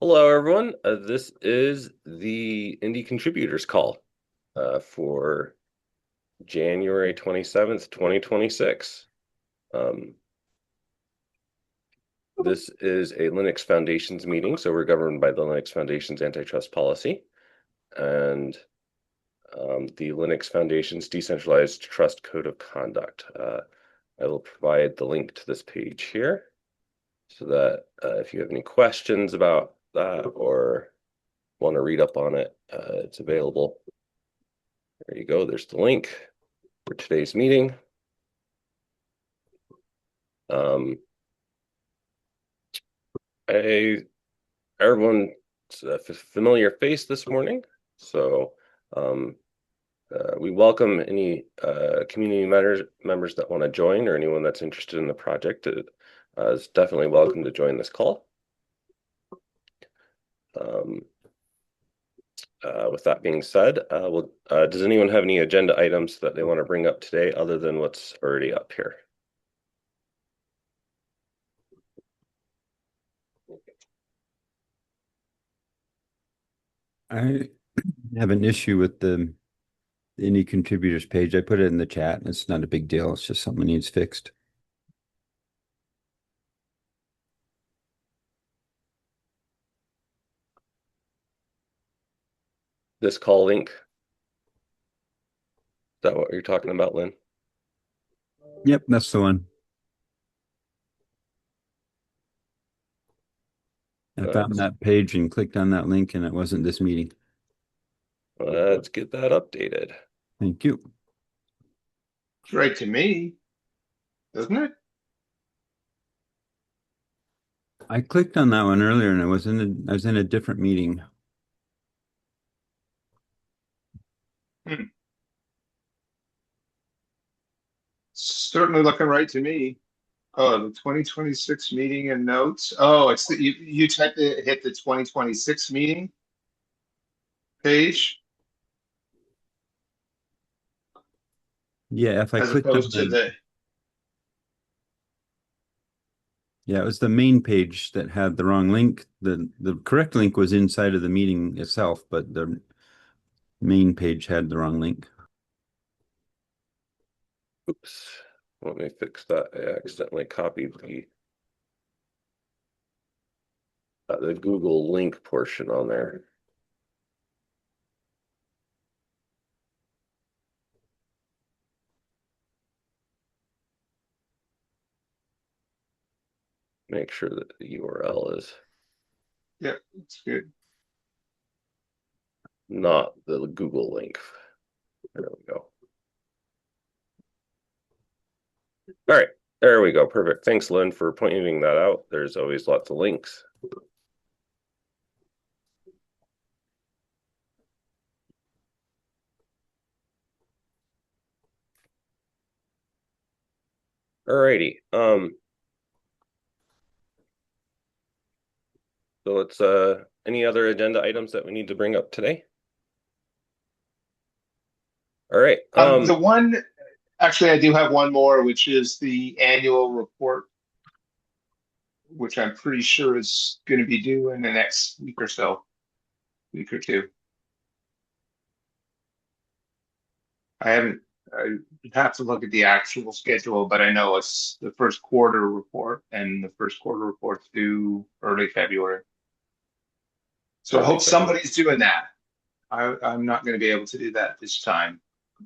Hello, everyone. This is the Indy Contributors call for January 27th, 2026. This is a Linux Foundations meeting, so we're governed by the Linux Foundation's antitrust policy and the Linux Foundation's decentralized trust code of conduct. I will provide the link to this page here so that if you have any questions about that or want to read up on it, it's available. There you go. There's the link for today's meeting. Everyone's a familiar face this morning, so we welcome any community members that want to join, or anyone that's interested in the project is definitely welcome to join this call. With that being said, does anyone have any agenda items that they want to bring up today other than what's already up here? I have an issue with the Indy Contributors page. I put it in the chat, and it's not a big deal. It's just something that needs fixed. This call link, is that what you're talking about, Lynn? Yep, that's the one. I found that page and clicked on that link, and it wasn't this meeting. Let's get that updated. Thank you. It's right to me, doesn't it? I clicked on that one earlier, and I was in a different meeting. Certainly looking right to me. Oh, the 2026 meeting and notes. Oh, it's the you typed it, hit the 2026 meeting page Yeah, if I as clicked on opposed to the. Yeah, it was the main page that had the wrong link. The correct link was inside of the meeting itself, but the main page had the wrong link. Oops, let me fix that. I accidentally copied the Google link portion on there. Make sure that the URL is Yep, it's good. not the Google link. There we go. All right, there we go. Perfect. Thanks, Lynn, for pointing that out. There's always lots of links. All righty. So let's any other agenda items that we need to bring up today? All right. The one, actually, I do have one more, which is the annual report, which I'm pretty sure is going to be due in the next week or so, week or two. I have to look at the actual schedule, but I know it's the first quarter report, and the first quarter report's due early February. So I Early hope February. somebody's doing that. I'm not going to be able to do that this time.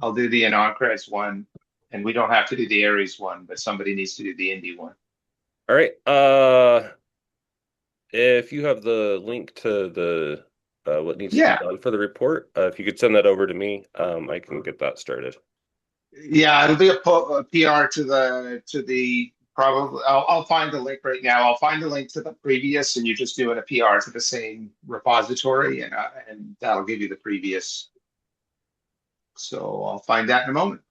I'll do the Anoncres one, and we don't have to do the Aries one, but somebody needs to do the Indy one. All right. If you have the link to the what needs to be done for the report, if you could send that over to me, I can get that started. Yeah, it'll be a PR to the probably. I'll find the link right now. I'll find the link to the previous, and you're just doing a PR to the same repository, and that'll give you the previous. So I'll find that in a moment.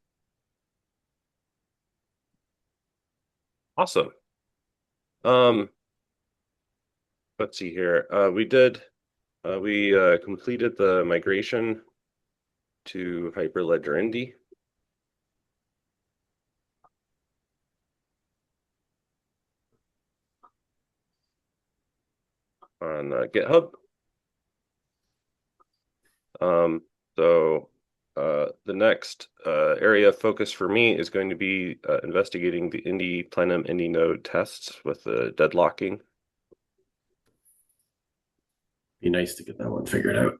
Awesome. Let's see here. We completed the migration to Hyperledger Indy. on GitHub. So the next area of focus for me is going to be investigating the Indy plenum Indy node tests with the deadlocking. Be nice to get that one figured out.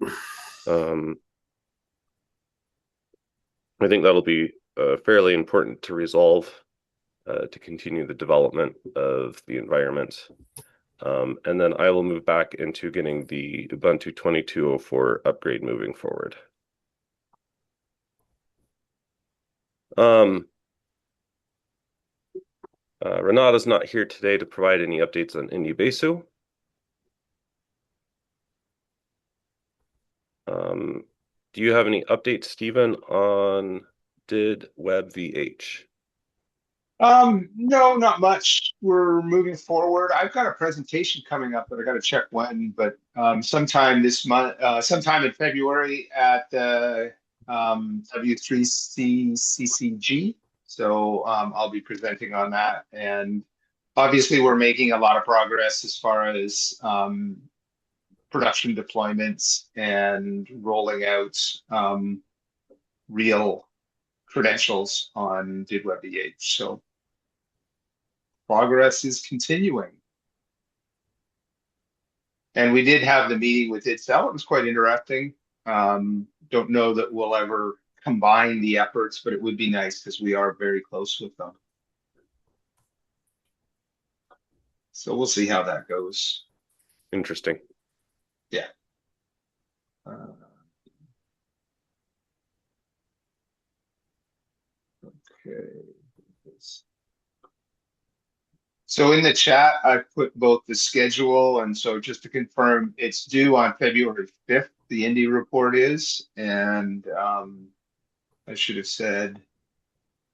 I think that'll be fairly important to resolve to continue the development of the environment. And then I will move back into getting the Ubuntu 22.04 upgrade moving forward. Renata's not here today to provide any updates on Indy Besu. Do you have any updates, Stephen, on did WebVH? No, not much. We're moving forward. I've got a presentation coming up, but I got to check when. But sometime this month, sometime in February at the W3CCG. So I'll be presenting on that. And obviously, we're making a lot of progress as far as production deployments and rolling out real credentials on did WebVH. So progress is continuing. And we did have the meeting with ITSEL. It was quite interesting. Don't know that we'll ever combine the efforts, but it would be nice because we are very close with them. So we'll see how that goes. Interesting. Yeah. Okay. So in the chat, I put both the schedule, and so just to confirm, it's due on February 5th, the Indy report is, and I should have said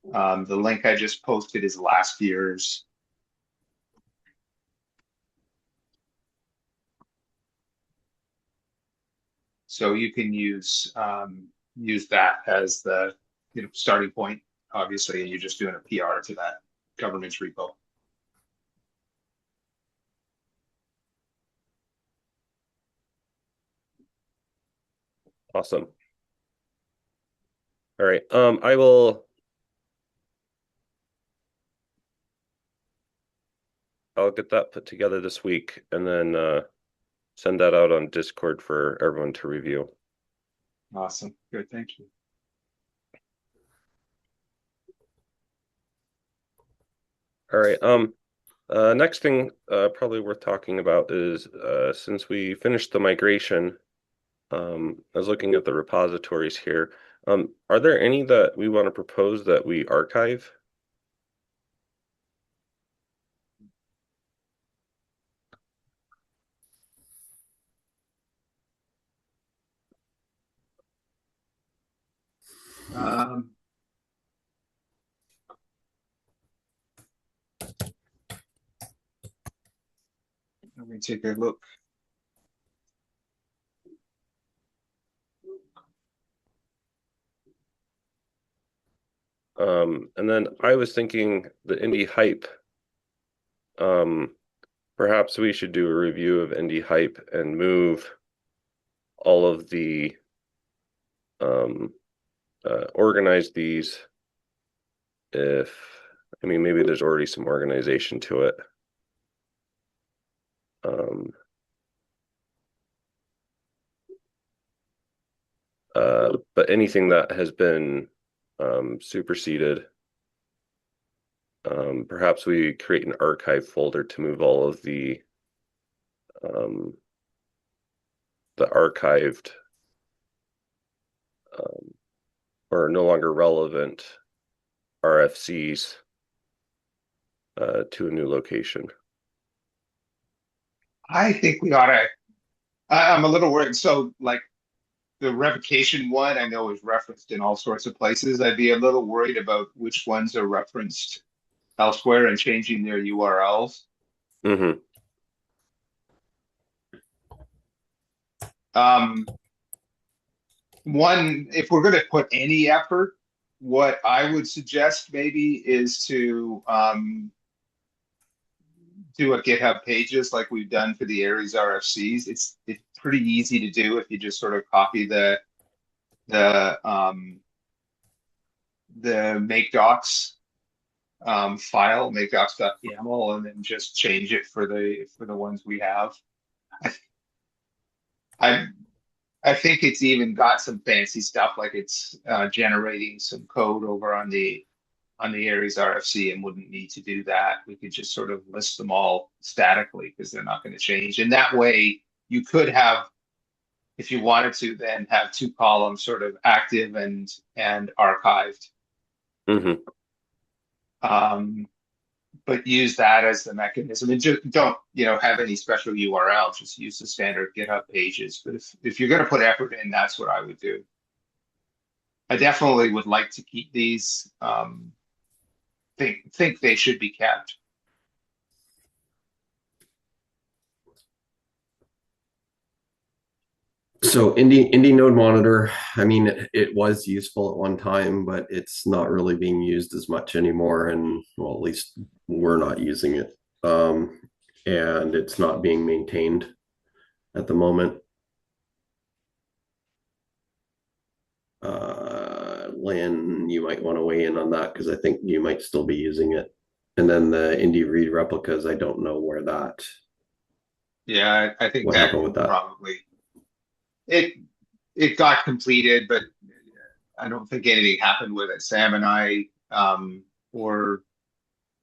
the link I just posted is last year's. So you can use that as the starting point, obviously, and you're just doing a PR to that government's repo. Awesome. All right. I'll get that put together this week and then send that out on Discord for everyone to review. Awesome. Good. Thank you. All right. Next thing probably worth talking about is since we finished the migration, I was looking at the repositories here. Are there any that we want to propose that we archive? Let me take a look. And then I was thinking the Indy Hype. Perhaps we should do a review of Indy Hype and move all of the organize these. Maybe there's already some organization to it. But anything that has been superseded, perhaps we create an archive folder to move all of the archived or no longer relevant RFCs to a new location. I think we ought to. I'm a little worried. So, like the revocation one, I know is referenced in all sorts of places. I'd be a little worried about which ones are referenced elsewhere and changing their URLs. Mm-hmm. One, if we're going to put any effort, what I would suggest maybe is to do a GitHub pages like we've done for the Aries RFCs. It's pretty easy to do if you just sort of copy the make docs file, makedocs.yaml, and then just change it for the ones we have. I I think it's even got some fancy stuff, like it's generating some code over on the Aries RFC, and wouldn't need to do that. We could just sort of list them all statically because they're not going to change. And that way you could have, if you wanted to, then have two columns, sort of active and archived. Mm-hmm. But use that as the mechanism, and just don't, have any special URL. Just use the standard GitHub pages. But if you're going to put effort in, that's what I would do. I definitely would like to keep these. Think they should be kept. So Indy Node Monitor, I mean, it was useful at one time, but it's not really being used as much anymore. And well, at least we're not using it. And it's not being maintained at the moment. Lynn, you might want to weigh in on that because I think you might still be using it. And then the Indy Read replicas, I don't know where that. Yeah, I think What that happened with that? probably it got completed, but I don't think anything happened with it. Sam and I, or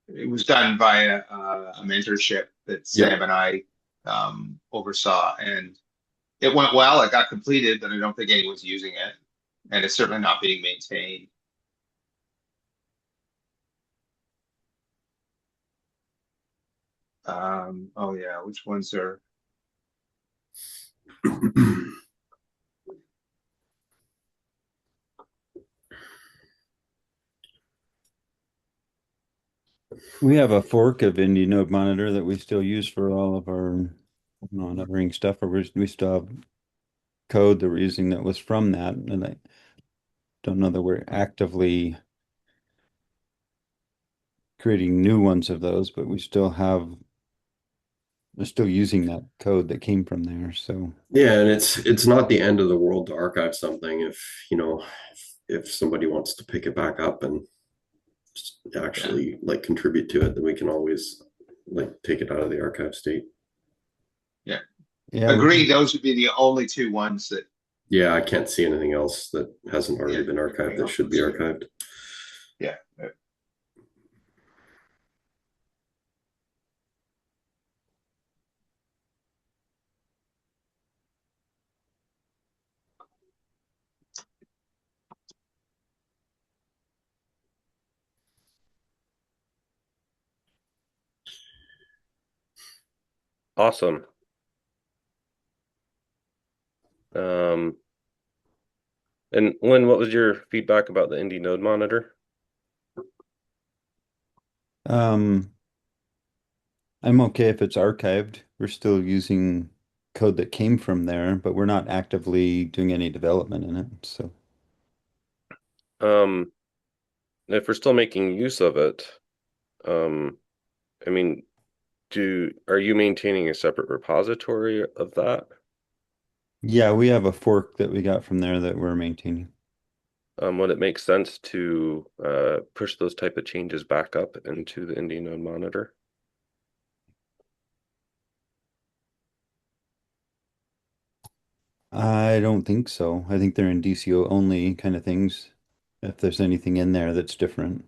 it was done via a mentorship that Sam and I oversaw, and it went well. It got completed, but I don't think anyone's using it, and it's certainly not being maintained. Oh yeah, which ones are? We have a fork of Indy Node Monitor that we still use for all of our monitoring stuff, or we still have code that we're using that was from that, and I don't know that we're actively creating new ones of those, but we're still using that code that came from there. So Yeah, and it's not the end of the world to archive something if somebody wants to pick it back up and actually like contribute to it, then we can always like take it out of the archive state. Yeah. yeah, Agree. Those would be the only two ones that. Yeah, I can't see anything else that hasn't already been archived that should be archived. Yeah. Awesome. And Lynn, what was your feedback about the Indy Node Monitor? I'm okay if it's archived. We're still using code that came from there, but we're not actively doing any development in it. So If we're still making use of it, I mean, are you maintaining a separate repository of that? yeah, we have a fork that we got from there that we're maintaining. Would it make sense to push those type of changes back up into the Indy Node Monitor? I don't think so. I think they're in DCO only kind of things. If there's anything in there that's different.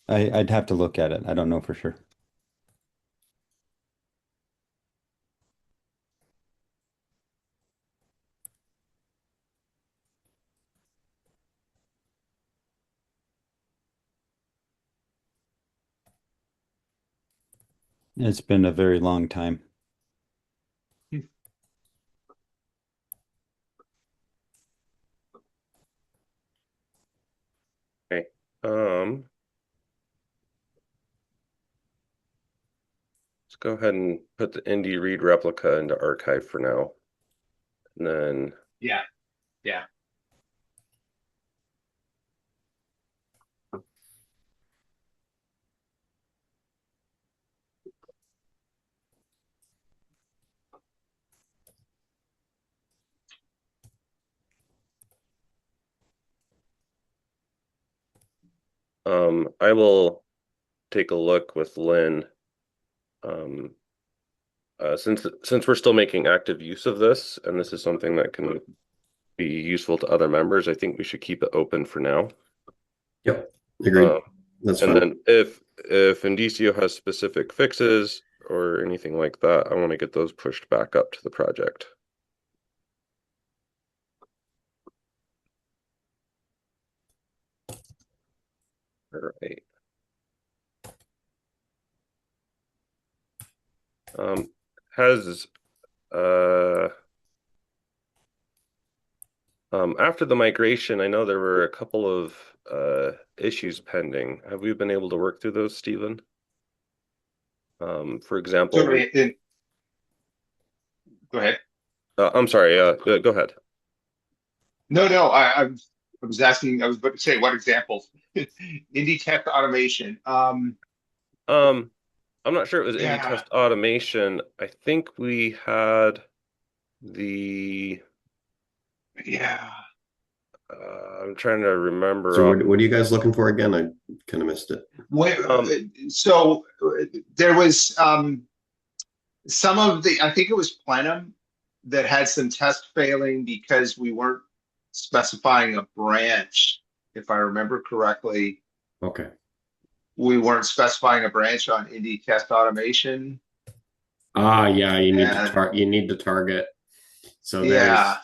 I'd have to look at it. I don't know for sure. It's been a very long time. Okay. Let's go ahead and put the Indy Read replica into archive for now. And then Yeah. I will take a look with Lynn. Since we're still making active use of this, and this is something that can be useful to other members, I think we should keep it open for now. Yep, agreed. Uh, That's and fine. then if Indicio has specific fixes or anything like that, I want to get those pushed back up to the project. All right. Has after the migration, I know there were a couple of issues pending. Have we been able to work through those, Stephen? For example, Sorry, go ahead. I'm sorry. Go ahead. No, I was asking. I was about to say what examples. Indie test automation. I'm not sure it was indie Yeah, test automation. I think we had the. yeah. I'm trying to remember So off. what are you guys looking for again? I kind of missed it. So there was some of the. I think it was Plenum that had some test failing because we weren't specifying a branch, if I remember correctly. Okay. We weren't specifying a branch on Indie Test Automation. Yeah, And you need to target. So yeah,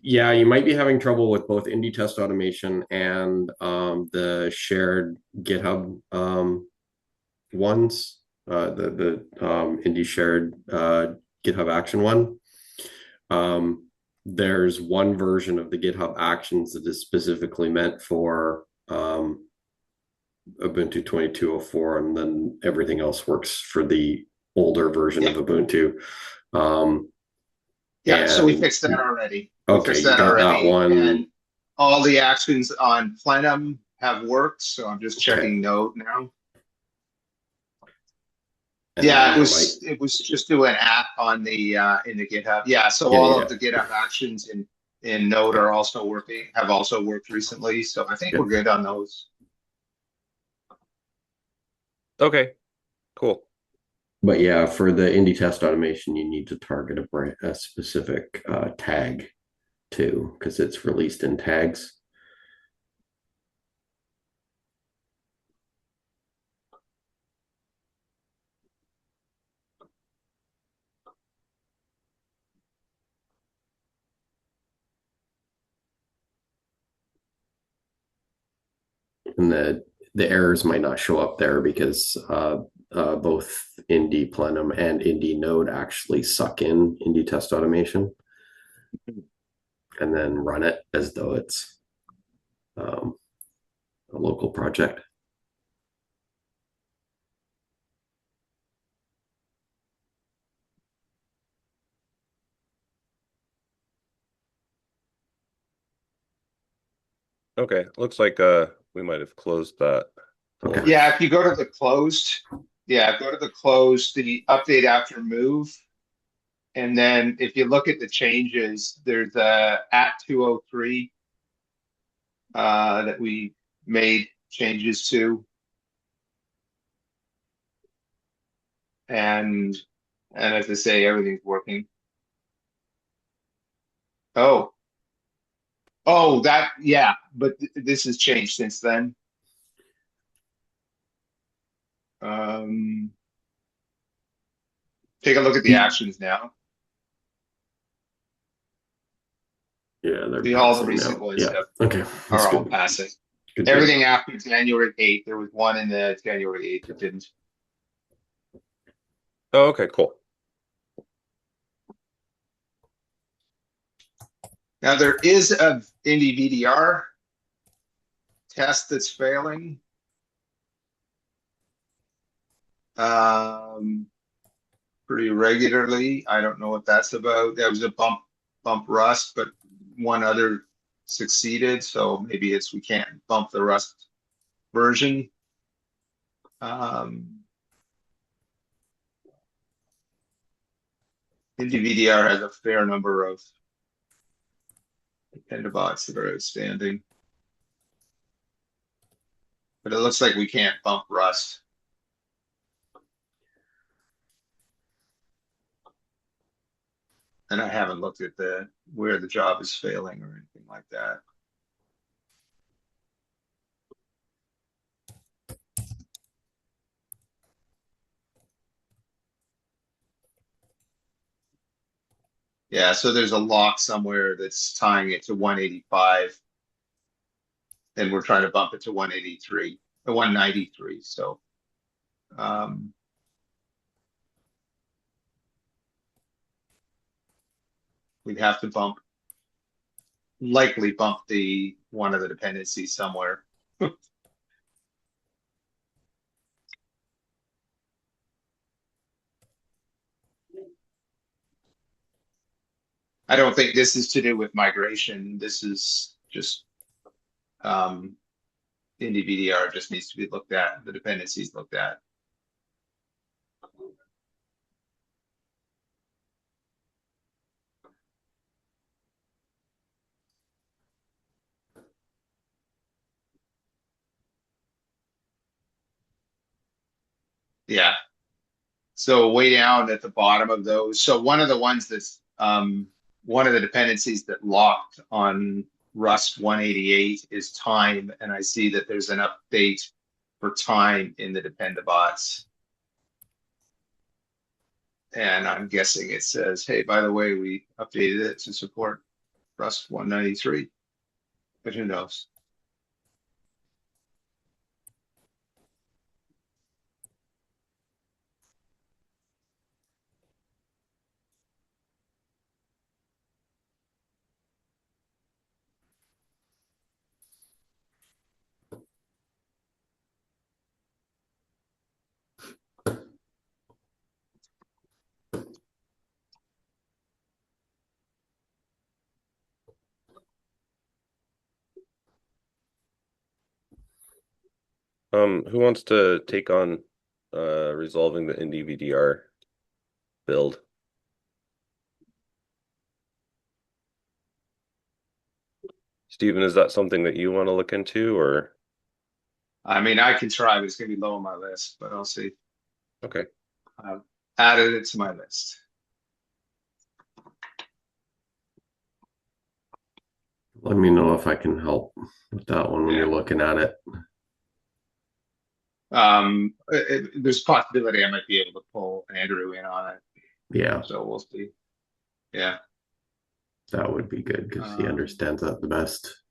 yeah, you might be having trouble with both Indie Test Automation and the shared GitHub ones, the Indie shared GitHub Action one. There's one version of the GitHub Actions that is specifically meant for Ubuntu 22.04, and then everything else works for the older version yeah, of Ubuntu. Um, yeah. So we and fixed that already. We okay, fixed you that got that already, one. and all the actions on Plenum have worked. So I'm just Okay, checking Node now. and Yeah, then there might, it was just doing app on the in the GitHub. Yeah, so yeah, all yeah, of the GitHub actions in Node okay, are also working, have also worked recently. So I think we're good. good on those. Okay, cool. But yeah, for the Indie Test Automation, you need to target a specific tag too, because it's released in tags. And the errors might not show up there because both Indie Plenum and Indie Node actually suck in Indie Test Automation and then run it as though it's um, a local project. Okay, looks like we might have closed that pull Okay. Yeah, request. if you go to the closed, yeah, go to the closed, the update after move. And then if you look at the changes, there's a at 203 that we made changes to. And as I say, everything's working. Oh, that, yeah, but this has changed since then. Um, take a look at the actions now. Yeah, they're See, all the passing recent now. ones Yeah. Okay. That's are all good. passing. Good, good. Everything after January 8th, there was one in the January 8th that didn't. Oh, okay, cool. Now there is a Indie VDR test that's failing. Pretty regularly. I don't know what that's about. That was a bump Rust, but one other succeeded. So maybe it's we can't bump the Rust version. Indie VDR has a fair number of bots that are outstanding. But it looks like we can't bump Rust. And I haven't looked at where the job is failing or anything like that. Yeah, so there's a lock somewhere that's tying it to 185. And we're trying to bump it to 183, or 193. So we'd have to likely bump one of the dependencies somewhere. I don't think this is to do with migration. This is just Indy VDR just needs to be looked at, the dependencies looked at. Yeah. So way down at the bottom of those. So one of the ones that's one of the dependencies that locked on Rust 188 is time, and I see that there's an update for time in the dependabots. And I'm guessing it says, hey, by the way, we updated it to support Rust 193, but who knows? Who wants to take on resolving the Indy VDR build? Stephen, is that something that you want to look into, or? I mean, I can try, but it's going to be low on my list, but I'll see. Okay. I've added it to my list. Let me know if I can help with that one when Yeah. you're looking at it. There's a possibility I might be able to pull Andrew in on it. Yeah, So we'll see. Yeah. that would be good because he understands that the best.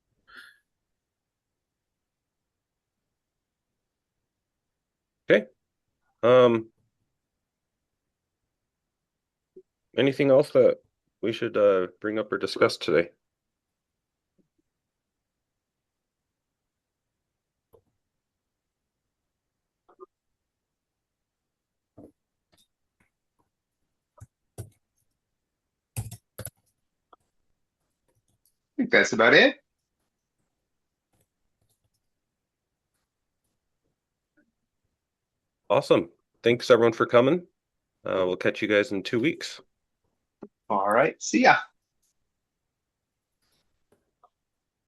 Okay. Anything else that we should bring up or discuss today? I think that's about it. Awesome. Thanks everyone for coming. We'll catch you guys in 2 weeks. All right. See ya.